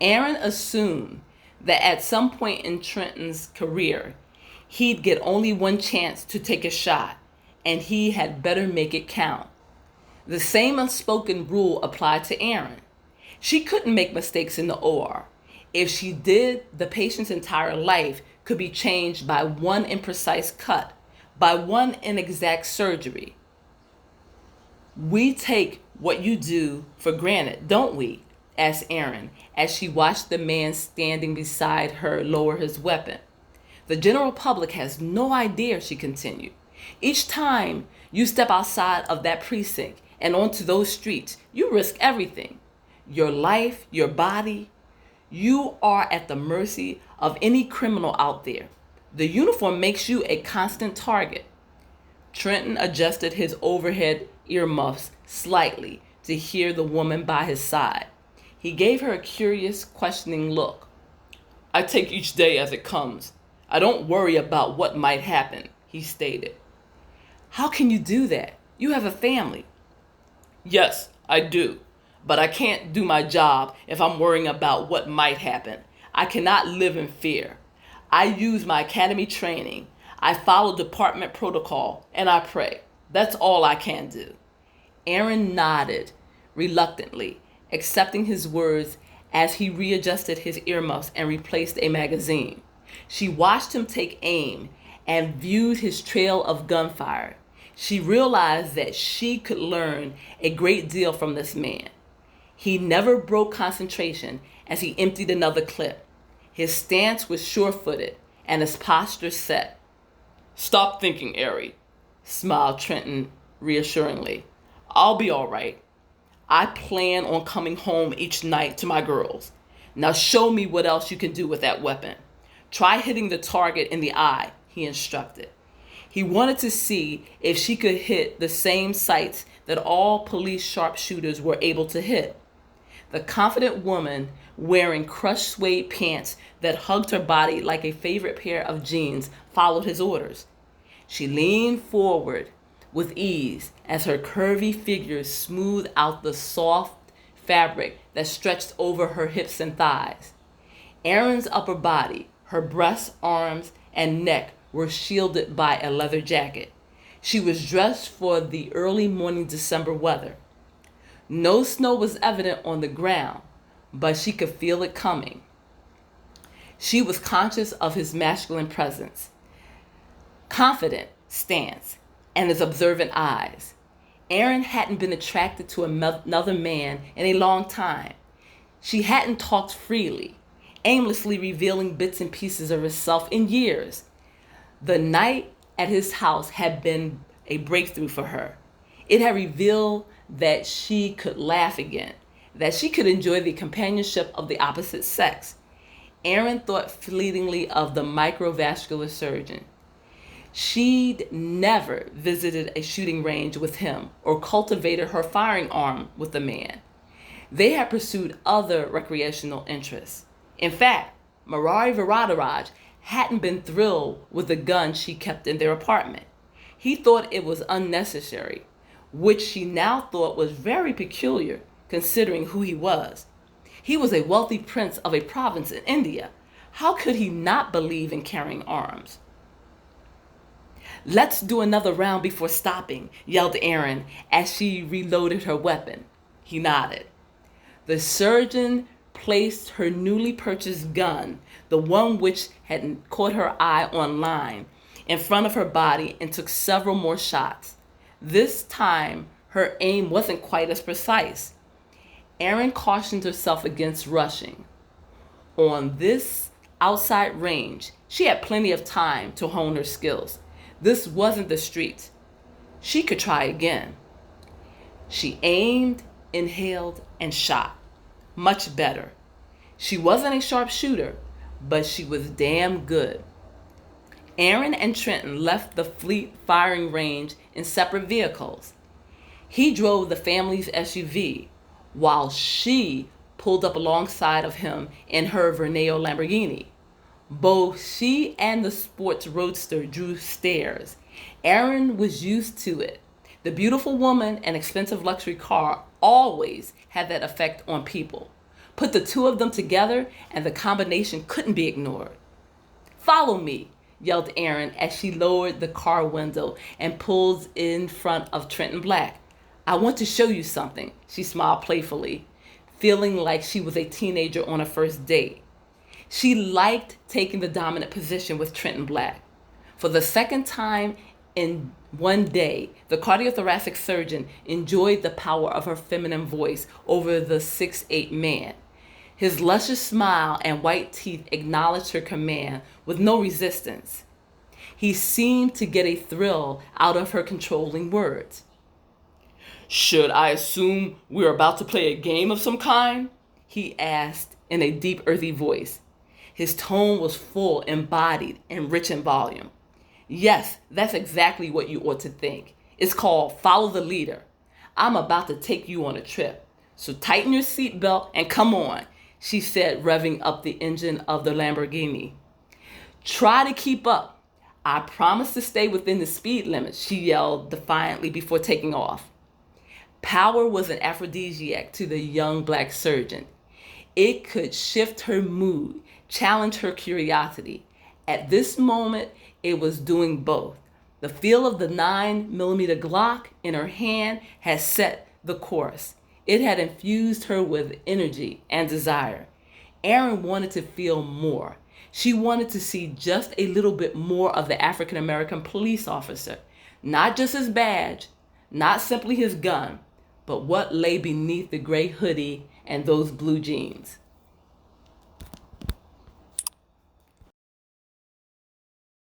Aaron assumed that at some point in Trenton's career, he'd get only one chance to take a shot, and he had better make it count. The same unspoken rule applied to Aaron. She couldn't make mistakes in the OR. If she did, the patient's entire life could be changed by one imprecise cut, by one inexact surgery. We take what you do for granted, don't we? Asked Aaron as she watched the man standing beside her lower his weapon. The general public has no idea, she continued. Each time you step outside of that precinct and onto those streets, you risk everything. Your life, your body. You are at the mercy of any criminal out there. The uniform makes you a constant target. Trenton adjusted his overhead earmuffs slightly to hear the woman by his side. He gave her a curious, questioning look. I take each day as it comes. I don't worry about what might happen, he stated. How can you do that? You have a family. Yes, I do. But I can't do my job if I'm worrying about what might happen. I cannot live in fear. I use my academy training. I follow department protocol, and I pray. That's all I can do. Aaron nodded reluctantly, accepting his words as he readjusted his earmuffs and replaced a magazine. She watched him take aim and viewed his trail of gunfire. She realized that she could learn a great deal from this man. He never broke concentration as he emptied another clip. His stance was sure-footed and his posture set. Stop thinking, Ari, smiled Trenton reassuringly. I'll be all right. I plan on coming home each night to my girls. Now show me what else you can do with that weapon. Try hitting the target in the eye, he instructed. He wanted to see if she could hit the same sights that all police sharpshooters were able to hit. The confident woman, wearing crushed suede pants that hugged her body like a favorite pair of jeans, followed his orders. She leaned forward with ease as her curvy figure smoothed out the soft fabric that stretched over her hips and thighs. Aaron's upper body, her breasts, arms, and neck were shielded by a leather jacket. She was dressed for the early morning December weather. No snow was evident on the ground, but she could feel it coming. She was conscious of his masculine presence, confident stance, and his observant eyes. Aaron hadn't been attracted to another man in a long time. She hadn't talked freely, aimlessly revealing bits and pieces of herself in years. The night at his house had been a breakthrough for her. It had revealed that she could laugh again, that she could enjoy the companionship of the opposite sex. Aaron thought fleetingly of the microvascular surgeon. She'd never visited a shooting range with him or cultivated her firing arm with the man. They had pursued other recreational interests. In fact, Murari Varadaraj hadn't been thrilled with the gun she kept in their apartment. He thought it was unnecessary, which she now thought was very peculiar considering who he was. He was a wealthy prince of a province in India. How could he not believe in carrying arms? Let's do another round before stopping, yelled Aaron as she reloaded her weapon. He nodded. The surgeon placed her newly purchased gun, the one which had caught her eye online, in front of her body and took several more shots. This time, her aim wasn't quite as precise. Aaron cautioned herself against rushing. On this outside range, she had plenty of time to hone her skills. This wasn't the streets. She could try again. She aimed, inhaled, and shot. Much better. She wasn't a sharpshooter, but she was damn good. Aaron and Trenton left the fleet firing range in separate vehicles. He drove the family's SUV, while she pulled up alongside of him in her Verneo Lamborghini. Both she and the sports roadster drew stares. Aaron was used to it. The beautiful woman and expensive luxury car always had that effect on people. Put the two of them together, and the combination couldn't be ignored. "Follow me," yelled Erin as she lowered the car window and pulled in front of Trenton Black. "I want to show you something," she smiled playfully, feeling like she was a teenager on a first date. She liked taking the dominant position with Trenton Black. For the second time in one day, the cardiothoracic surgeon enjoyed the power of her feminine voice over the 6'8" man. His luscious smile and white teeth acknowledged her command with no resistance. He seemed to get a thrill out of her controlling words. "Should I assume we're about to play a game of some kind?" he asked in a deep, earthy voice. His tone was full, embodied, and rich in volume. "Yes, that's exactly what you ought to think. It's called follow the leader. I'm about to take you on a trip. So tighten your seatbelt and come on," she said, revving up the engine of the Lamborghini. "Try to keep up. I promise to stay within the speed limit," she yelled defiantly before taking off. Power was an aphrodisiac to the young Black surgeon. It could shift her mood, challenge her curiosity. At this moment, it was doing both. The feel of the 9mm Glock in her hand had set the course. It had infused her with energy and desire. Erin wanted to feel more. She wanted to see just a little bit more of the African American police officer. Not just his badge, not simply his gun, but what lay beneath the gray hoodie and those blue jeans.